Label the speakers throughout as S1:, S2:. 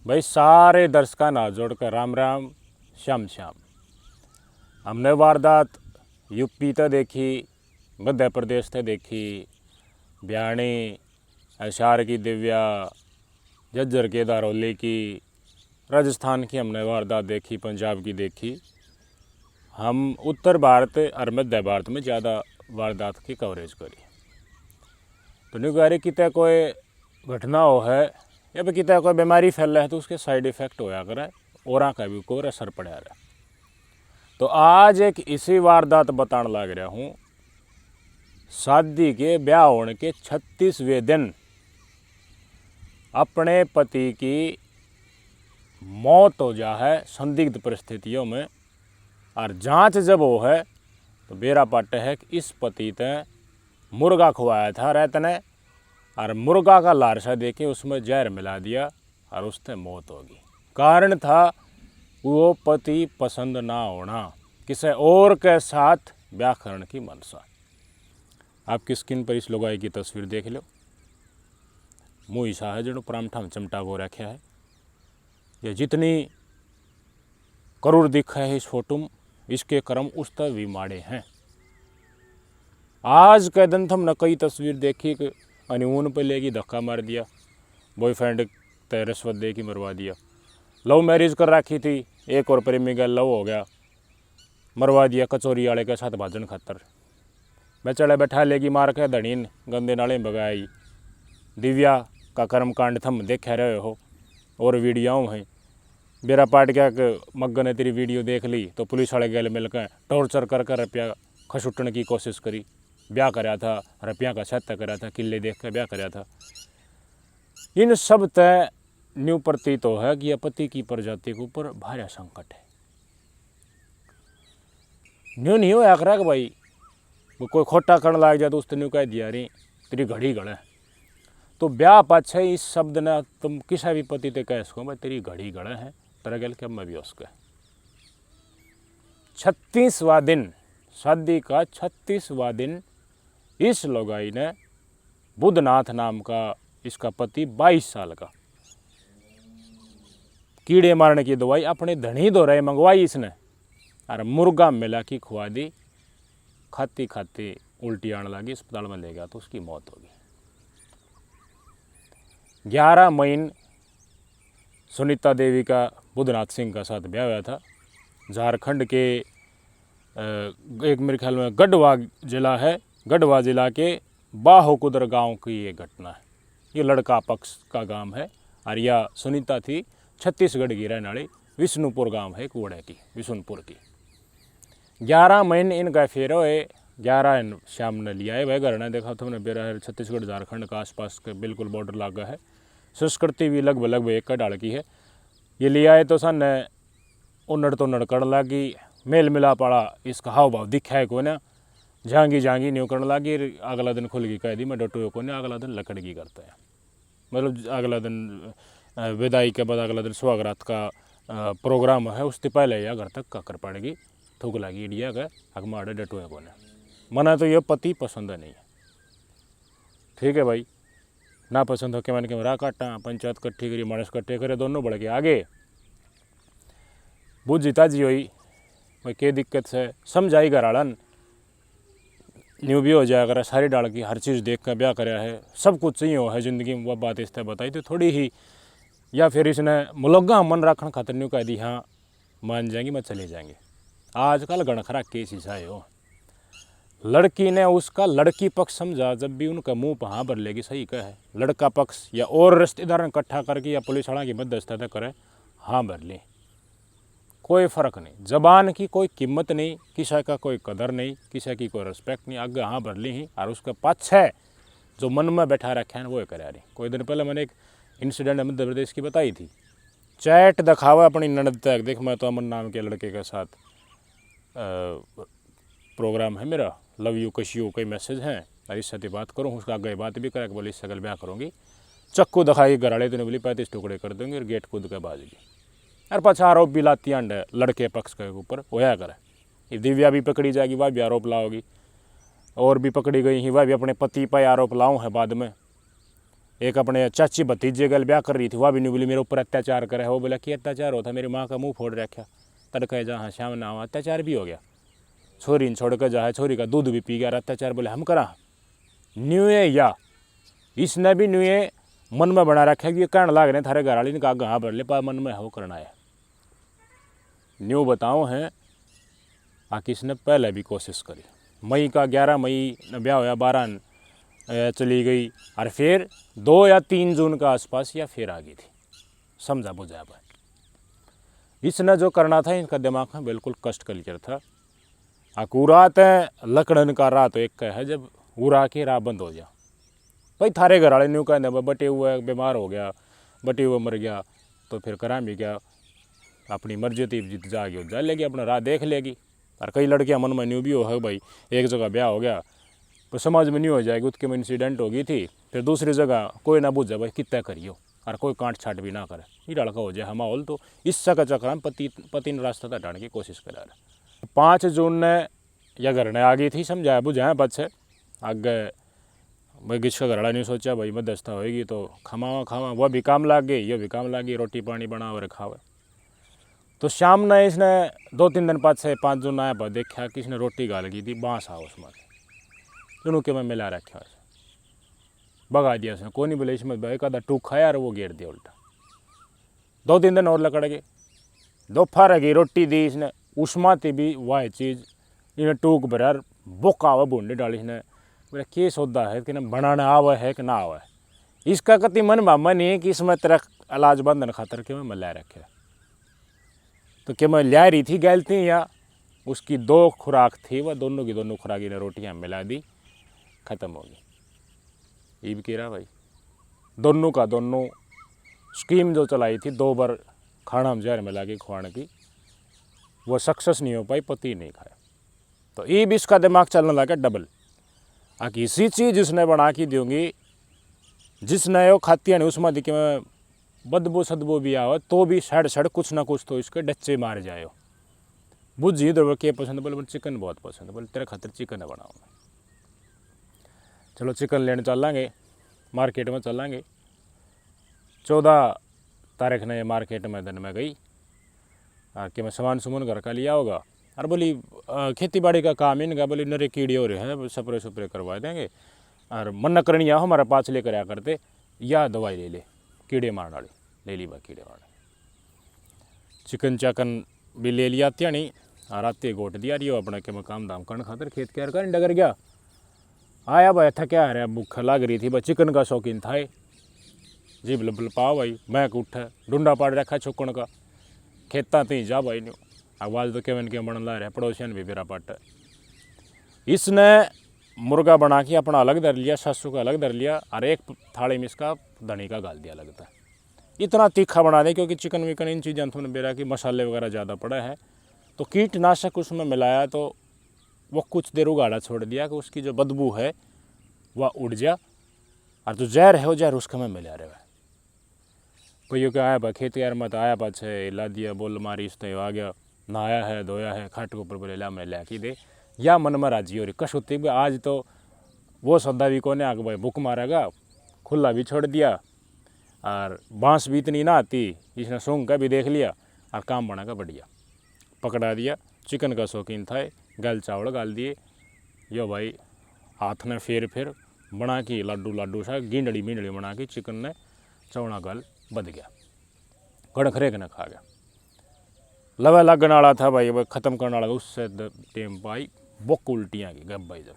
S1: भाई सारे दर्शकों ना जोड़कर राम राम श्याम श्याम। हमने वारदात यूपी तो देखी, मध्य प्रदेश तो देखी, बयानी हिसार की दिव्या, झज्जर के दारौली की, राजस्थान की हमने वारदात देखी, पंजाब की देखी। हम उत्तर भारत और मध्य भारत में ज़्यादा वारदात की कवरेज करी। तो नहीं कह रही कितने कोई घटना हो है या फिर कितने कोई बीमारी फैल रहा है तो उसके साइड इफ़ेक्ट होया करे और का भी कोई असर पड़ा रहा। तो आज एक इसी वारदात बताने लग रहा हूँ। शादी के ब्याह होने के 36वें दिन अपने पति की मौत हो जा है संदिग्ध परिस्थितियों में, और जांच जब हो है तो बेरा पाटे है कि इस पति ने मुर्गा खुआया था रात ने, और मुर्गा का लारसा देके उसमें जहर मिला दिया और उससे मौत होगी। कारण था वो पति पसंद ना होना, किसी और के साथ ब्याह करने की मनसा। आपकी स्क्रीन पर इस लोगाई की तस्वीर देख लो। मुँह ऐसा है जो परामठा में चमटा को रखा है। ये जितनी करूर दिखा है इस फोटो में, इसके कर्म उस तक भी माड़े हैं। आज के दिन हमने कई तस्वीर देखी कि हनीमून पे लेगी धक्का मार दिया, बॉयफ्रेंड ते रिश्वत दे के मरवा दिया। लव मैरिज कर रखी थी, एक और प्रेमी का लव हो गया, मरवा दिया कचौरी वाले के साथ भाजन खातर। बेचारे बैठा लेगी मार के धड़ीन गंदे नाले में भगाई। दिव्या का कर्मकांड थम देखे रहे हो और वीडियो हैं। बेरा पाट क्या मग्गन ने तेरी वीडियो देख ली तो पुलिस वाले गले मिलकर टॉर्चर कर कर रुपया खसुटने की कोशिश करी। ब्याह कराया था, रुपया का सत्य कराया था, किले देख कर ब्याह कराया था। इन सब तय न्यू प्रतीत हो है कि यह पति की प्रजाति के ऊपर भारी संकट है। न्यू नहीं हो आखरा कि भाई वो कोई खोटा करने लग जाए तो उसने न्यू कह दिया रही तेरी घड़ी गड़े। तो ब्याह पाछे इस शब्द ने तुम किसी भी पति ते कह सको भाई तेरी घड़ी गड़े है, तेरा गल क्या मैं भी उसका। 36वां दिन, शादी का 36वां दिन इस लोगाई ने, बुद्धनाथ नाम का इसका पति 22 साल का, कीड़े मारने की दवाई अपने धनी दो रहे मंगवाई इसने और मुर्गा मिला की खुआ दी। खाती खाती उल्टी आने लगी, अस्पताल में ले गया तो उसकी मौत हो गई। 11 मई सुनीता देवी का बुद्धनाथ सिंह का साथ ब्याह हुआ था। झारखंड के एक मेरे ख्याल में गढ़वा जिला है, गढ़वा जिला के बाहोकुदर गांव की ये घटना है। ये लड़का पक्ष का गांव है और यह सुनीता थी छत्तीसगढ़ की रहने वाली, विष्णुपुर गांव है कुड़े की, विष्णुपुर की। 11 महीने इनका फेरो है, 11 शाम ने लिया है। वह घर ने देखा तो मैंने बेरा है छत्तीसगढ़ झारखंड का आसपास के बिल्कुल बॉर्डर लागा है। संस्कृति भी लगभग एक का डाल की है। ये लिया है तो सन उन्नड़ तो नड़कड़ लगी, मेल मिला पड़ा इसका हाव भाव दिखा है को ना, झांगी झांगी न्यू करने लगी। अगला दिन खुल गई कह दी मैं डटू को नहीं, अगला दिन लकड़गी करता है। मतलब अगला दिन विदाई के बाद अगला दिन सुहागरात का प्रोग्राम है, उससे पहले या घर तक कर पड़ेगी। थूक लगी इंडिया का हक मारे डटुए को ने। मना तो ये पति पसंद नहीं है, ठीक है भाई। ना पसंद हो के मैंने राह काटा, पंचायत कट्ठी करी, मानस कट्ठे करे, दोनों बढ़ के आगे बुझ जीता जी हुई भाई के दिक्कत से समझाई घर आड़न न्यू भी हो जाया करा। सारी डाल की हर चीज़ देख कर ब्याह कराया है, सब कुछ चाहिए हो है ज़िंदगी में। वह बात इस तरह बताई तो थोड़ी ही, या फिर इसने मुलग्गा मन रखने खातर न्यू कह दी हाँ मान जाएंगे मैं चले जाएंगे। आजकल गणखरा केस ऐसा है हो। लड़की ने उसका लड़की पक्ष समझा, जब भी उनका मुंह पर हाँ भर लेगी सही कहे, लड़का पक्ष या और रिश्तेदार इकट्ठा करके या पुलिस वाला की मध्यस्थता करे, हाँ भर ली, कोई फ़र्क नहीं। ज़बान की कोई कीमत नहीं, किसी का कोई कदर नहीं, किसी की कोई रिस्पेक्ट नहीं। आगे हाँ भर ली ही और उसके पाछे जो मन में बैठा रखे हैं वो करा रही। कोई दिन पहले मैंने एक इंसिडेंट मध्य प्रदेश की बताई थी। चैट दिखावा अपनी ननद तक, देख मैं तो अमन नाम के लड़के के साथ प्रोग्राम है मेरा, लव यू कशियो कई मैसेज हैं और इससे बात करूँ, उसका आगे बात भी करा कि बोली इससे ब्याह करूँगी। चक्कू दिखाई घर वाले तो बोली 35 टुकड़े कर दूँगी और गेट कूद के बाजगी। और पाछा आरोप भी लाती अंड लड़के पक्ष के ऊपर होया करे। ये दिव्या भी पकड़ी जाएगी, वह भी आरोप लाओगी, और भी पकड़ी गई ही वह भी अपने पति पर आरोप लाऊँ है बाद में। एक अपने चाची भतीजे गल ब्याह कर रही थी, वह भी नहीं बोली मेरे ऊपर अत्याचार करे है। वो बोला कि अत्याचार होता, मेरी माँ का मुंह फोड़ रखा। तड़के जहाँ शाम ना हुआ, अत्याचार भी हो गया। छोरी ने छोड़ कर जा है, छोरी का दूध भी पी गया। अत्याचार बोले हम करा न्यू है या इसने भी न्यू है मन में बना रखा कि ये कहने लाग रहे थारे घर वाली ने कहा हाँ भर ले पा मन में है वो करना है। न्यू बताओ हैं आकि इसने पहले भी कोशिश करी। मई का 11 मई न ब्याह होया, 12 चली गई और फिर 2 या 3 जून का आसपास या फिर आ गई थी। समझा बुझा भाई इसने जो करना था इनका दिमाग में बिल्कुल कष्ट क्लियर था। अकूरात है लकड़न का रात एक का है जब उरा के राह बंद हो जा भाई। थारे घर वाले न्यू कहते बटे हुए बीमार हो गया, बटे हुए मर गया तो फिर करा भी क्या, अपनी मर्जी थी जित जाएगी जा लेगी, अपना राह देख लेगी। और कई लड़कियां मन में न्यू भी हो है भाई, एक जगह ब्याह हो गया तो समाज में न्यू हो जाएगी, उसके में इंसिडेंट हो गई थी, फिर दूसरी जगह कोई ना बुझे भाई कितना करियो और कोई कांट छाट भी ना करे, ये लड़का हो जाए माहौल। तो इस का चक्कर में पति ने रास्ता हटाने की कोशिश करा। 5 जून ने या घर ने आ गई थी, समझाया बुझाया बच्चे आगे भाई किसका घरड़ा नहीं सोचा भाई मध्यस्थता होएगी तो खावा वह भी काम लाग गई, ये भी काम लाग गई, रोटी पानी बनाओ और खावे। तो शाम ने इसने 2-3 दिन बाद से 5 जून आया देखा कि इसने रोटी गाल गई थी बांस आओ उसमें दोनों के में मिला रखा उसे भगा दिया उसने। कौन नहीं बोले इसमें एक आधा टूक खाया और वो गिर दिया उल्टा। 2-3 दिन और लकड़ गए, दोपहर गई रोटी दी इसने उस्माती भी वह चीज़ इन्हें टूक भरा बोका हुआ बूंदी डाली इसने। बोले के सौदा है कि बनाना आवा है कि ना आवा है। इसका कति मन मामा नहीं है कि इसमें तेरा इलाज बंधन खातर के मैं ला रखे तो क्या मैं ला रही थी गलती या उसकी 2 खुराक थी, वह दोनों की दोनों खुराक ने रोटियां मिला दी, ख़त्म हो गई। ये भी कह रहा भाई दोनों का दोनों स्कीम जो चलाई थी 2 बार खाना में जहर मिला के खुआने की, वो सक्सेस नहीं हो पाई, पति नहीं खाया। तो ये भी इसका दिमाग चलने लगा डबल। आकि इसी चीज़ जिसने बना की दूंगी जिसने वो खाती नहीं उसमें दिखे में बदबू सदबू भी आओ तो भी सड़ कुछ ना कुछ तो इसके डच्चे मार जाए। बुझी इधर के पसंद बोले चिकन बहुत पसंद है, बोले तेरे खातिर चिकन है बनाओ। चलो चिकन लेने चलेंगे, मार्केट में चलेंगे। 14 तारीख ने मार्केट में दिन में गई और कि मैं सामान सुमन घर का लिया होगा और बोली खेती बाड़ी का काम इनका, बोली नरे कीड़े हो रहे हैं स्प्रे सुप्रे करवा देंगे और मन करनी आओ हमारे पास लेकर आया करते या दवाई ले ले कीड़े मारने वाली, ले ली बा कीड़े मारने। चिकन चाकन भी ले लिया त्या नहीं और आते गोट दिया रही हो अपना के मैं काम धाम करने खातर खेत क्या कर डगर गया आया भाई था क्या है भूख लग रही थी भाई, चिकन का शौकीन था जी बिल्कुल पाओ भाई मैं उठा ढूंढा पाड़ रखा छुकन का खेता थी जा भाई न्यू आवाज़ तो केवन के बन ला रहा पड़ोसियन भी मेरा पट। इसने मुर्गा बना के अपना अलग धर लिया, सासू का अलग धर लिया और एक थाली में इसका धनी का गाल दिया लगता है। इतना तीखा बना दे क्योंकि चिकन विकन इन चीज़ों में बेरा की मसाले वगैरह ज़्यादा पड़ा है तो कीटनाशक उसमें मिलाया तो वो कुछ देर उगाड़ा छोड़ दिया कि उसकी जो बदबू है वह उड़ जा और जो जहर है वो जहर उसके में मिला रहे। कोई क्या आया खेत यार मत आया पाछे ला दिया बोल मारी इस आ गया नहाया है धोया है खाट के ऊपर बोले ला मैं ला के दे या मन में राजी हो रही कश होती है आज तो वो सौदा भी कोने आगे भाई भूख मारेगा, खुला भी छोड़ दिया और बांस भी इतनी ना आती, इसने सूंघ का भी देख लिया और काम बनागा बढ़िया पकड़ा दिया। चिकन का शौकीन था, गल चावल गाल दिए, यो भाई हाथ ने फिर बना के लाडू सा गिंडड़ी मिंडड़ी बना के चिकन ने चौड़ा गल बद गया, कड़खरेक ने खा गया। लवा लगने वाला था भाई वह ख़त्म करने वाला, उससे टेम पाई बुक उल्टियाँ की गब भाई जब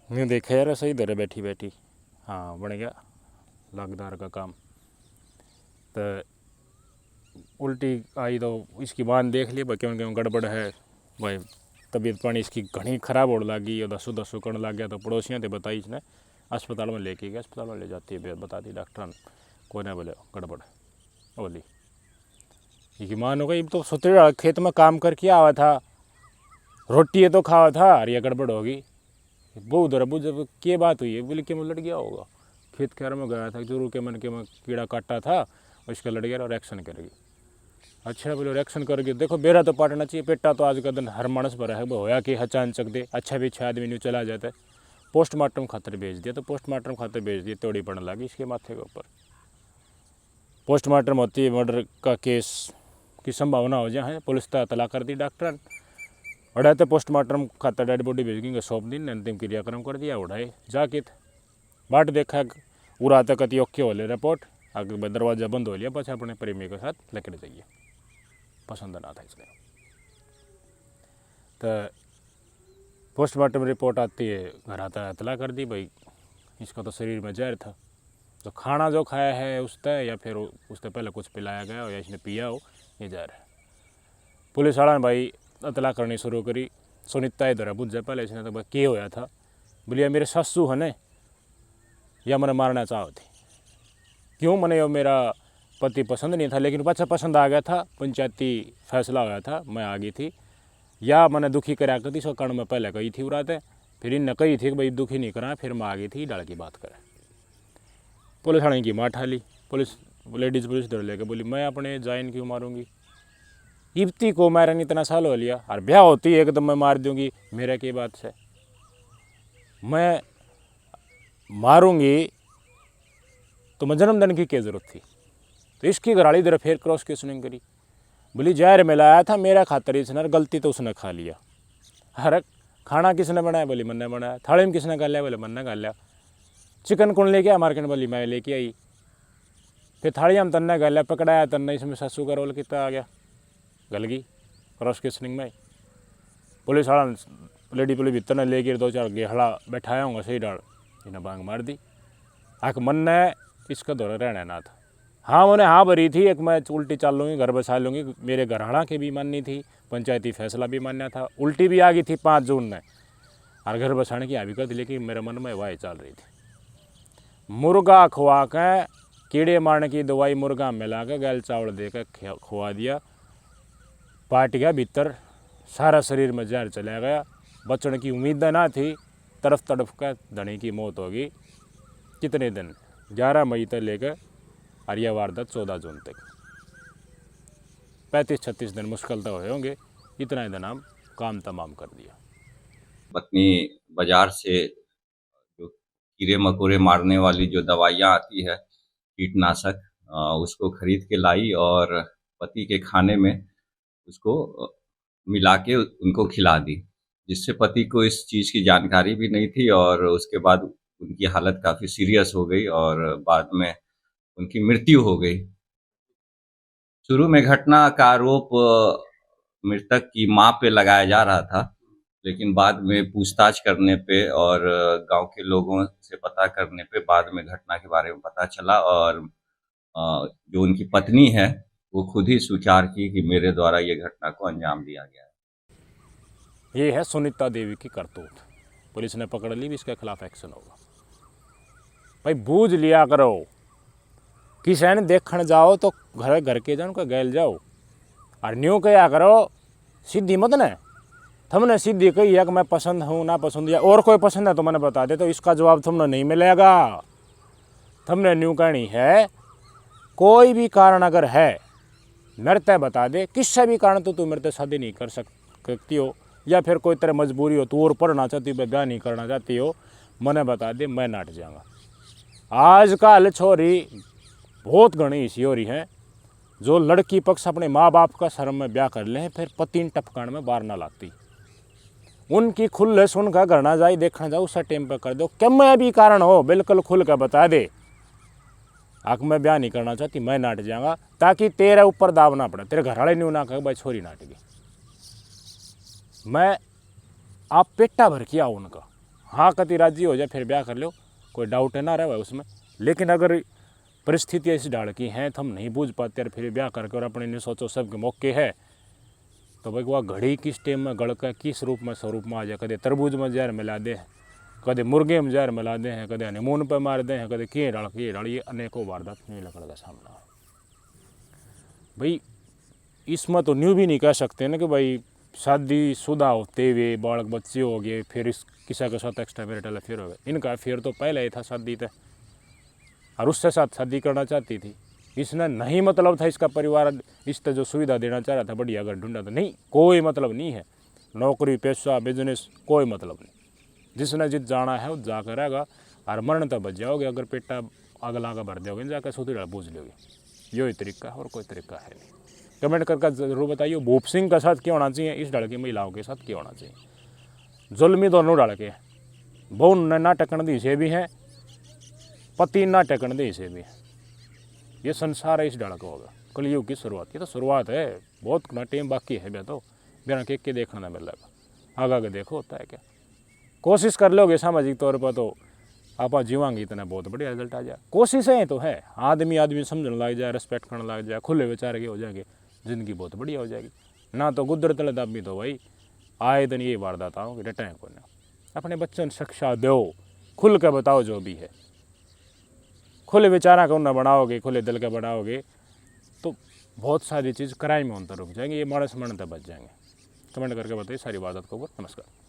S1: मैं देखा यार सही दर बैठी बैठी हाँ बन गया लगदार का काम। तो उल्टी आई तो इसकी बात देख लिया भाई क्यों गड़बड़ है भाई, तबीयत पानी इसकी घनी खराब होने लगी, दसो दसो करने लग गया। तो पड़ोसियों ने बताई इसने अस्पताल में लेके गया, अस्पताल में ले जाती है बता दी डॉक्टर को ने बोले गड़बड़ बोली ये मान हो गई तो सोते खेत में काम करके आवा था रोटी ये तो खावा था और ये गड़बड़ होगी बहुत अबू जब क्या बात हुई है बोले कि मैं लड़ गया होगा खेत खैर में गया था जरूर के मन के में कीड़ा काटा था उसका लड़ गया और एक्शन करेगी। अच्छा बोले रिएक्शन करके देखो बेरा तो पाटना चाहिए, पेटा तो आज का दिन हर मानस पर है वो होया कि अचानक दे अच्छा भी 6 आदमी न्यू चला जाता है पोस्टमार्टम खातर भेज दिया। तो पोस्टमार्टम खातर भेज दिया, तोड़ी पड़ने लगी इसके माथे के ऊपर। पोस्टमार्टम होती है, मर्डर का केस की संभावना हो जाए, पुलिस तो इतला कर दी डॉक्टर उड़ाते पोस्टमार्टम खातर डेड बॉडी भेज गई, सौंप दिन अंतिम क्रियाक्रम कर दिया। उड़ाए जाके बाट देखा उड़ा तक अति ओके हो ले रिपोर्ट, आगे दरवाजा बंद हो लिया, बस अपने प्रेमी के साथ लेकर जाइए, पसंद ना था इसलिए। तो पोस्टमार्टम रिपोर्ट आती है, घर आता इतला कर दी भाई इसका तो शरीर में जहर था, तो खाना जो खाया है उससे या फिर उससे पहले कुछ पिलाया गया हो या इसने पिया हो, ये जहर है। पुलिस वाला ने भाई इतला करनी शुरू करी। सुनीता इधर बुझ जाए पहले इसने तो भाई क्या होया था, बोलिए मेरे सासू है ने या मैंने मारना चाहो थी, क्यों मैंने यो मेरा पति पसंद नहीं था, लेकिन पाछा पसंद आ गया था, पंचायती फैसला होया था, मैं आ गई थी, या मैंने दुखी करा कर थी, सो कारण मैं पहले कही थी उड़ाते, फिर इनने कही थी कि भाई दुखी नहीं करा, फिर मैं आ गई थी डाल की बात करें। पुलिस वाले की मार ठाली, पुलिस लेडीज़ पुलिस डर लेके बोली मैं अपने जाइन क्यों मारूंगी, इब्ती को मारने इतना साल हो लिया और ब्याह होती है एकदम मैं मार दूंगी, मेरा की बात से मैं मारूंगी तो मैं जन्मदिन की क्या जरूरत थी। तो इसकी घराड़ी इधर फिर क्रॉस क्वेश्चनिंग करी, बोली जहर मिलाया था मेरा खातर इसने, गलती तो उसने खा लिया। अरे खाना किसने बनाया, बोली मैंने बनाया। थाली में किसने खा लिया, बोले मैंने खा लिया। चिकन कौन लेके आया मार्केट, बोली मैं लेके आई। फिर थाली में तन्ने खा लिया, पकड़ाया तन्ने, इसमें सासू का रोल कितना आ गया, गल गई क्रॉस क्वेश्चनिंग में। पुलिस वाला लेडी पुलिस भीतर ने लेकर 2-4 गेहड़ा बैठाया होंगे सही डाल, इन्हें बांग मार दी। आख मन ने इसका दौरा रहना ना था, हाँ मैंने हाँ भरी थी, एक मैं उल्टी चाल लूँगी, घर बसा लूँगी, मेरे घराड़ा की भी माननी थी, पंचायती फैसला भी मानना था, उल्टी भी आ गई थी 5 जून में, और घर बसाने की आ भी कर दी, लेकिन मेरे मन में वाह चल रही थी। मुर्गा खुआ के कीड़े मारने की दवाई मुर्गा मिला के गैल चावल दे के खुआ दिया, पाट गया भीतर, सारा शरीर में जहर चला गया, बचने की उम्मीद ना थी, तड़फ तड़फ का धनी की मौत होगी। कितने दिन, 11 मई तक लेकर और यह वारदात 14 जून तक, 35-36 दिन मुश्किल तो हुए होंगे, इतना ही दिन हम काम तमाम कर दिया।
S2: पत्नी बाजार से जो कीड़े मकोड़े मारने वाली जो दवाइयाँ आती है कीटनाशक, उसको खरीद के लाई और पति के खाने में उसको मिला के उनको खिला दी, जिससे पति को इस चीज़ की जानकारी भी नहीं थी और उसके बाद उनकी हालत काफ़ी सीरियस हो गई और बाद में उनकी मृत्यु हो गई। शुरू में घटना का आरोप मृतक की मां पे लगाया जा रहा था, लेकिन बाद में पूछताछ करने पे और गांव के लोगों से पता करने पे बाद में घटना के बारे में पता चला और जो उनकी पत्नी है वो खुद ही स्वीकार की कि मेरे द्वारा ये घटना को अंजाम दिया गया है।
S1: ये है सुनीता देवी की करतूत, पुलिस ने पकड़ ली भी, इसके खिलाफ एक्शन होगा। भाई बूझ लिया करो, किसी ने देखने जाओ तो घर घर के जाओ, गैल जाओ, और न्यू कहा करो सीधी मत ने, तुमने सीधी कही है कि मैं पसंद हूँ ना पसंद, या और कोई पसंद है तो मैंने बता दे, तो इसका जवाब तुमने नहीं मिलेगा। तुमने न्यू कहनी है, कोई भी कारण अगर है मेरे ते बता दे, किससे भी कारण तो तू मेरे से शादी नहीं कर सकती हो, या फिर कोई तरह मजबूरी हो, तू और पढ़ना चाहती हो, ब्याह नहीं करना चाहती हो, मैंने बता दे, मैं नाट जाऊँगा। आजकल छोरी बहुत घनी ऐसी हो रही हैं जो लड़की पक्ष अपने माँ बाप का शर्म में ब्याह कर ले, फिर पति टपकान में बार ना लाती, उनकी खुले सुनकर घर ना जाए, देखना जाओ उस टाइम पर कर दो, क्या मैं भी कारण हो बिल्कुल खुल कर बता दे, आख मैं ब्याह नहीं करना चाहती, मैं नाट जाऊँगा, ताकि तेरे ऊपर दाव ना पड़े, तेरे घर वाले न्यू ना कहे भाई छोरी नाट गई। मैं आप पेटा भर किया उनका, हाँ कति राजी हो जाए फिर ब्याह कर लो, कोई डाउट ना रहे उसमें। लेकिन अगर परिस्थिति ऐसी डाल की हैं तो हम नहीं बूझ पाते और फिर ब्याह करके और अपने नहीं सोचो सबके मौके है, तो भाई वह घड़ी किस टाइम में गड़ का किस रूप में स्वरूप में आ जाए, कदे तरबूज में जहर मिला दे, कदे मुर्गे में जहर मिला दे हैं, कदे हनीमून पर मार दे हैं, कदे किए डाल, ये अनेकों वारदात नहीं लकड़ का सामना है। भाई इसमें तो न्यू भी नहीं कह सकते ना कि भाई शादी शुदा होते हुए बालक बच्चे हो गए फिर इस किसी के साथ एक्स्ट्रा मैरिटल अफेयर हो गए, इनका अफेयर तो पहले ही था शादी तक, और उससे साथ शादी करना चाहती थी, इसने नहीं मतलब था इसका परिवार इस तरह जो सुविधा देना चाह रहा था बढ़िया अगर ढूंढा था, नहीं कोई मतलब नहीं है, नौकरी पेशा बिजनेस कोई मतलब नहीं, जिसने जित जाना है वो जाकर रहेगा और मरण तब बच जाओगे अगर पेटा अगला का भर दोगे जाकर सूती पूछ लोगे। यो ही तरीका है और कोई तरीका है नहीं। कमेंट करके जरूर बताइए भूप सिंह का साथ क्या होना चाहिए, इस ढाल की महिलाओं के साथ क्या होना चाहिए। जुल्मी दोनों ढाल के बहु ना टकन दी से भी हैं, पति ना टकन दी से भी है। ये संसार है इस ढाल का होगा। कलयुग की शुरुआत, ये तो शुरुआत है, बहुत ना टाइम बाकी है भैया। तो बिना केक के देखना ना मिलेगा, आगे देखो होता है क्या। कोशिश कर लोगे सामाजिक तौर पर तो आप जीवांगे इतना बहुत बढ़िया रिजल्ट आ जाए। कोशिशें तो है, आदमी समझने लग जाए, रिस्पेक्ट करने लग जाए, खुले विचार के हो जाएंगे, ज़िंदगी बहुत बढ़िया हो जाएगी। ना तो गुदर तले दाबी तो भाई आए दिन ये वारदात आओ कि डटें को ना। अपने बच्चों ने शिक्षा दो, खुल के बताओ जो भी है, खुले विचारा को ना बनाओगे, खुले दिल का बनाओगे तो बहुत सारी चीज़ क्राइम में अंतर रुक जाएंगे, ये मानस मरण तक बच जाएंगे। कमेंट करके बताइए सारी बात को। नमस्कार।